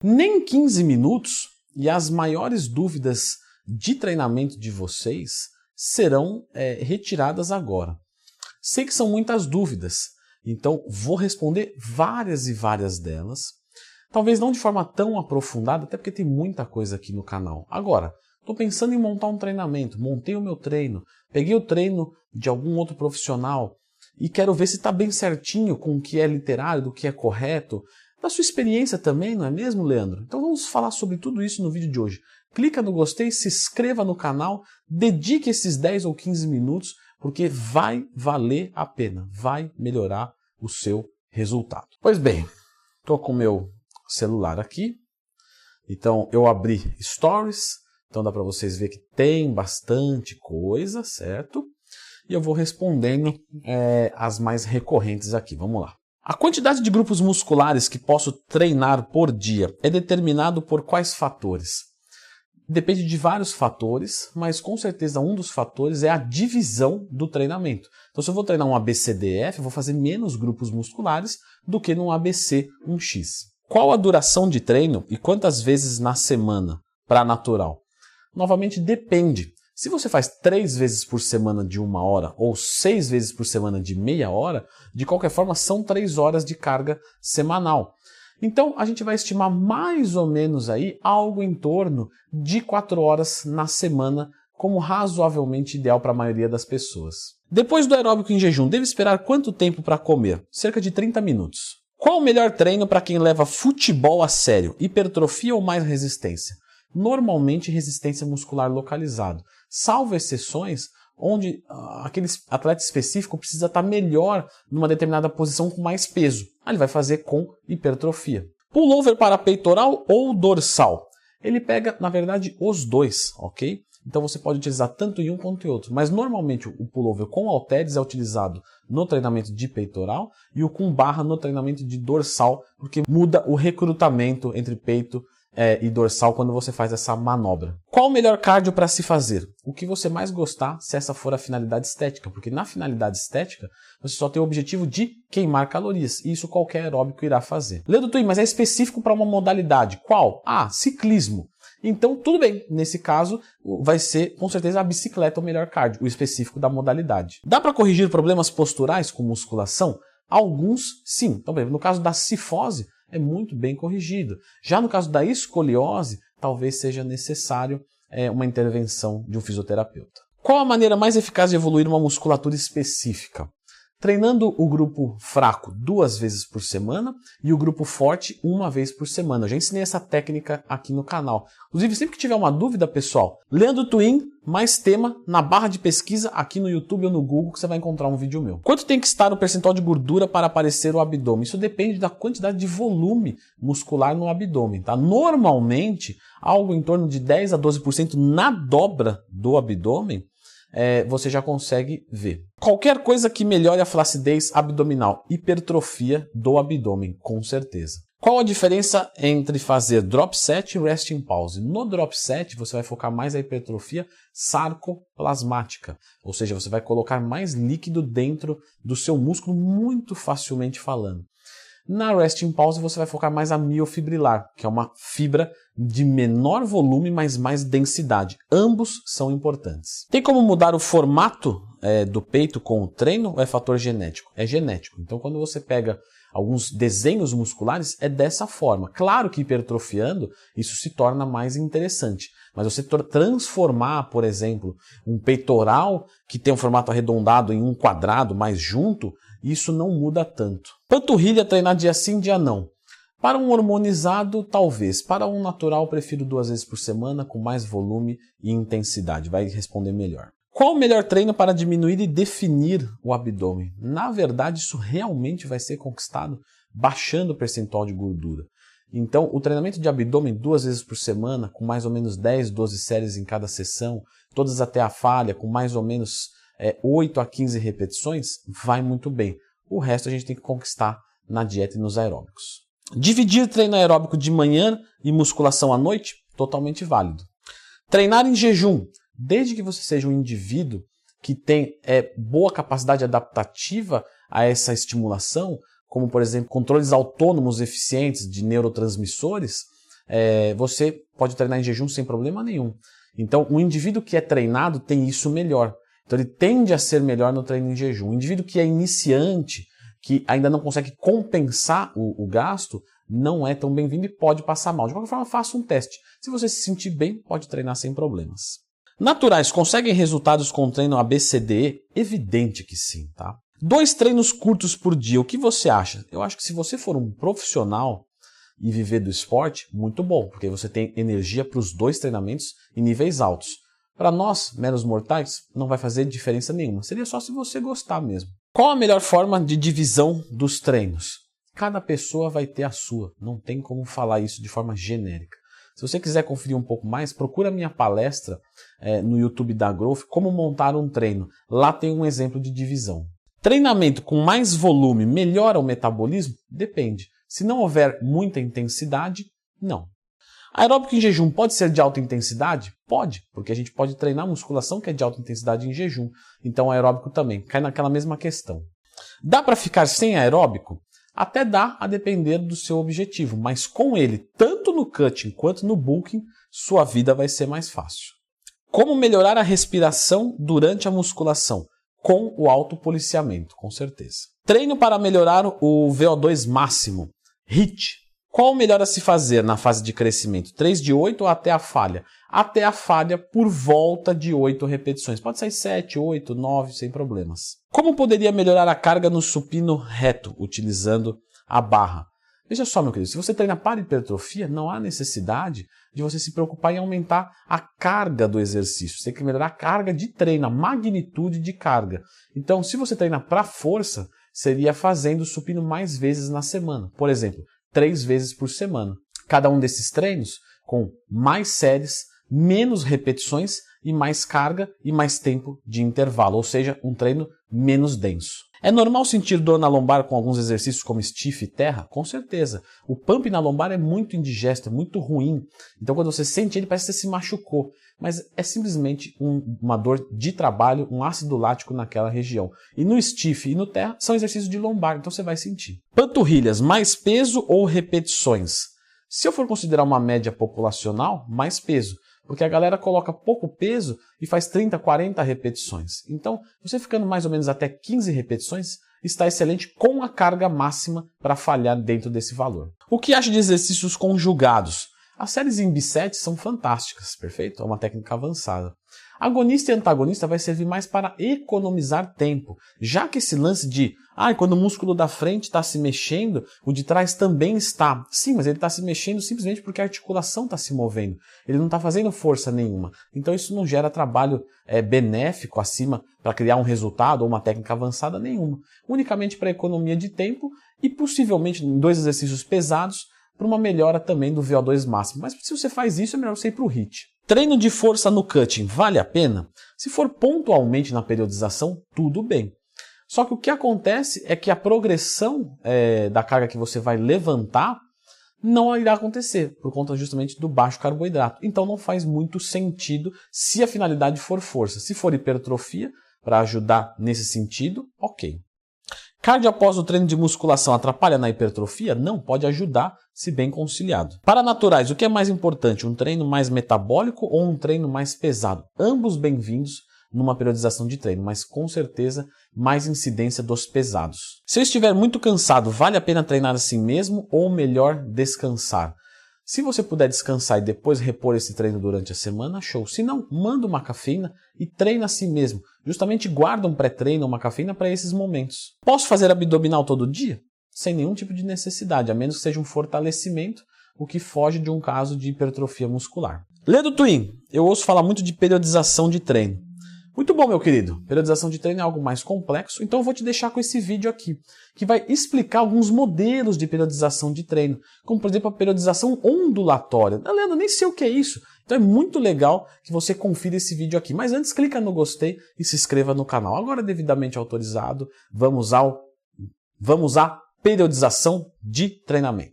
Nem 15 minutos e as maiores dúvidas de treinamento de vocês serão retiradas agora. Sei que são muitas dúvidas, então vou responder várias e várias delas. Talvez não de forma tão aprofundada, até porque tem muita coisa aqui no canal. Agora, estou pensando em montar um treinamento, montei o meu treino, peguei o treino de algum outro profissional e quero ver se está bem certinho com o que é literário, do que é correto, da sua experiência também, não é mesmo, Leandro? Então vamos falar sobre tudo isso no vídeo de hoje. Clica no gostei, se inscreva no canal, dedique esses 10 ou 15 minutos, porque vai valer a pena, vai melhorar o seu resultado. Pois bem, estou com o meu celular aqui, então eu abri Stories, então dá para vocês ver que tem bastante coisa, certo? E eu vou respondendo as mais recorrentes aqui, vamos lá. A quantidade de grupos musculares que posso treinar por dia é determinado por quais fatores? Depende de vários fatores, mas com certeza um dos fatores é a divisão do treinamento. Então se eu vou treinar um ABCDF, eu vou fazer menos grupos musculares do que num ABC 1X. Qual a duração de treino e quantas vezes na semana para natural? Novamente depende. Se você faz 3 vezes por semana de 1 hora ou 6 vezes por semana de meia hora, de qualquer forma são 3 horas de carga semanal. Então a gente vai estimar mais ou menos aí algo em torno de 4 horas na semana como razoavelmente ideal para a maioria das pessoas. Depois do aeróbico em jejum, deve esperar quanto tempo para comer? Cerca de 30 minutos. Qual o melhor treino para quem leva futebol a sério? Hipertrofia ou mais resistência? Normalmente resistência muscular localizado, salvo exceções onde aquele atleta específico precisa estar melhor numa determinada posição com mais peso. Aí ele vai fazer com hipertrofia. Pullover para peitoral ou dorsal? Ele pega, na verdade, os dois, ok? Então você pode utilizar tanto em um quanto em outro. Mas normalmente o pullover com halteres é utilizado no treinamento de peitoral e o com barra no treinamento de dorsal, porque muda o recrutamento entre peito e dorsal quando você faz essa manobra. Qual o melhor cardio para se fazer? O que você mais gostar, se essa for a finalidade estética, porque na finalidade estética você só tem o objetivo de queimar calorias, e isso qualquer aeróbico irá fazer. Leandro Twin, mas é específico para uma modalidade. Qual? Ciclismo. Então tudo bem, nesse caso vai ser com certeza a bicicleta o melhor cardio, o específico da modalidade. Dá para corrigir problemas posturais com musculação? Alguns sim. Então, por exemplo, no caso da cifose, é muito bem corrigido. Já no caso da escoliose, talvez seja necessário uma intervenção de um fisioterapeuta. Qual a maneira mais eficaz de evoluir uma musculatura específica? Treinando o grupo fraco 2 vezes por semana e o grupo forte 1 vez por semana. Eu já ensinei essa técnica aqui no canal. Inclusive, sempre que tiver uma dúvida, pessoal, Leandro Twin, mais tema, na barra de pesquisa aqui no YouTube ou no Google que você vai encontrar um vídeo meu. Quanto tem que estar o percentual de gordura para aparecer o abdômen? Isso depende da quantidade de volume muscular no abdômen, tá? Normalmente, algo em torno de 10 a 12% na dobra do abdômen, você já consegue ver. Qualquer coisa que melhore a flacidez abdominal, hipertrofia do abdômen, com certeza. Qual a diferença entre fazer drop set e resting pause? No drop set você vai focar mais a hipertrofia sarcoplasmática, ou seja, você vai colocar mais líquido dentro do seu músculo muito facilmente falando. Na resting pause você vai focar mais a miofibrilar, que é uma fibra de menor volume, mas mais densidade. Ambos são importantes. Tem como mudar o formato do peito com o treino ou é fator genético? É genético. Então quando você pega alguns desenhos musculares, é dessa forma. Claro que hipertrofiando, isso se torna mais interessante. Mas você transformar, por exemplo, um peitoral que tem um formato arredondado em um quadrado mais junto, isso não muda tanto. Panturrilha, treinar dia sim, dia não. Para um hormonizado, talvez. Para um natural, prefiro 2 vezes por semana, com mais volume e intensidade. Vai responder melhor. Qual o melhor treino para diminuir e definir o abdômen? Na verdade, isso realmente vai ser conquistado baixando o percentual de gordura. Então, o treinamento de abdômen 2 vezes por semana, com mais ou menos 10, 12 séries em cada sessão, todas até a falha, com mais ou menos 8 a 15 repetições, vai muito bem. O resto a gente tem que conquistar na dieta e nos aeróbicos. Dividir treino aeróbico de manhã e musculação à noite, totalmente válido. Treinar em jejum, desde que você seja um indivíduo que tem boa capacidade adaptativa a essa estimulação, como por exemplo controles autônomos eficientes de neurotransmissores, você pode treinar em jejum sem problema nenhum. Então, o indivíduo que é treinado tem isso melhor. Então, ele tende a ser melhor no treino em jejum. O indivíduo que é iniciante, que ainda não consegue compensar o gasto, não é tão bem-vindo e pode passar mal. De qualquer forma, faça um teste. Se você se sentir bem, pode treinar sem problemas. Naturais, conseguem resultados com treino ABCDE? Evidente que sim, tá? 2 treinos curtos por dia, o que você acha? Eu acho que se você for um profissional e viver do esporte, muito bom, porque você tem energia para os 2 treinamentos em níveis altos. Para nós, meros mortais, não vai fazer diferença nenhuma. Seria só se você gostar mesmo. Qual a melhor forma de divisão dos treinos? Cada pessoa vai ter a sua, não tem como falar isso de forma genérica. Se você quiser conferir um pouco mais, procura a minha palestra no YouTube da Growth, como montar um treino. Lá tem um exemplo de divisão. Treinamento com mais volume melhora o metabolismo? Depende. Se não houver muita intensidade, não. Aeróbico em jejum pode ser de alta intensidade? Pode, porque a gente pode treinar musculação que é de alta intensidade em jejum. Então aeróbico também, cai naquela mesma questão. Dá para ficar sem aeróbico? Até dá, a depender do seu objetivo, mas com ele, tanto no cutting quanto no bulking, sua vida vai ser mais fácil. Como melhorar a respiração durante a musculação? Com o autopoliciamento, com certeza. Treino para melhorar o VO2 máximo. HIIT. Qual o melhor a se fazer na fase de crescimento? 3 de 8 ou até a falha? Até a falha por volta de 8 repetições. Pode sair 7, 8, 9, sem problemas. Como poderia melhorar a carga no supino reto, utilizando a barra? Veja só, meu querido, se você treina para hipertrofia, não há necessidade de você se preocupar em aumentar a carga do exercício. Você tem que melhorar a carga de treino, a magnitude de carga. Então, se você treina para força, seria fazendo o supino mais vezes na semana. Por exemplo, 3 vezes por semana. Cada um desses treinos com mais séries, menos repetições e mais carga e mais tempo de intervalo, ou seja, um treino menos denso. É normal sentir dor na lombar com alguns exercícios como stiff e terra? Com certeza. O pump na lombar é muito indigesto, é muito ruim. Então quando você sente ele parece que você se machucou. Mas é simplesmente uma dor de trabalho, um ácido lático naquela região. E no stiff e no terra são exercícios de lombar, então você vai sentir. Panturrilhas, mais peso ou repetições? Se eu for considerar uma média populacional, mais peso. Porque a galera coloca pouco peso e faz 30, 40 repetições. Então, você ficando mais ou menos até 15 repetições, está excelente com a carga máxima para falhar dentro desse valor. O que acha de exercícios conjugados? As séries em bisete são fantásticas, perfeito? É uma técnica avançada. Agonista e antagonista vai servir mais para economizar tempo, já que esse lance de quando o músculo da frente está se mexendo, o de trás também está. Sim, mas ele está se mexendo simplesmente porque a articulação está se movendo. Ele não está fazendo força nenhuma. Então isso não gera trabalho benéfico acima para criar um resultado ou uma técnica avançada nenhuma. Unicamente para economia de tempo e possivelmente em 2 exercícios pesados para uma melhora também do VO2 máximo. Mas se você faz isso, é melhor você ir para o HIIT. Treino de força no cutting, vale a pena? Se for pontualmente na periodização, tudo bem. Só que o que acontece é que a progressão da carga que você vai levantar não irá acontecer, por conta justamente do baixo carboidrato. Então não faz muito sentido se a finalidade for força. Se for hipertrofia, para ajudar nesse sentido, ok. Cardio após o treino de musculação atrapalha na hipertrofia? Não, pode ajudar se bem conciliado. Para naturais, o que é mais importante? Um treino mais metabólico ou um treino mais pesado? Ambos bem-vindos numa periodização de treino, mas com certeza mais incidência dos pesados. Se eu estiver muito cansado, vale a pena treinar assim mesmo ou melhor descansar? Se você puder descansar e depois repor esse treino durante a semana, show. Se não, manda uma cafeína e treina assim mesmo. Justamente guarda um pré-treino, uma cafeína para esses momentos. Posso fazer abdominal todo dia? Sem nenhum tipo de necessidade, a menos que seja um fortalecimento, o que foge de um caso de hipertrofia muscular. Ledo Twin, eu ouço falar muito de periodização de treino. Muito bom, meu querido. Periodização de treino é algo mais complexo, então eu vou te deixar com esse vídeo aqui, que vai explicar alguns modelos de periodização de treino, como por exemplo a periodização ondulatória. Leandro, nem sei o que é isso. Então é muito legal que você confira esse vídeo aqui. Mas antes, clica no gostei e se inscreva no canal. Agora devidamente autorizado, vamos à periodização de treinamento.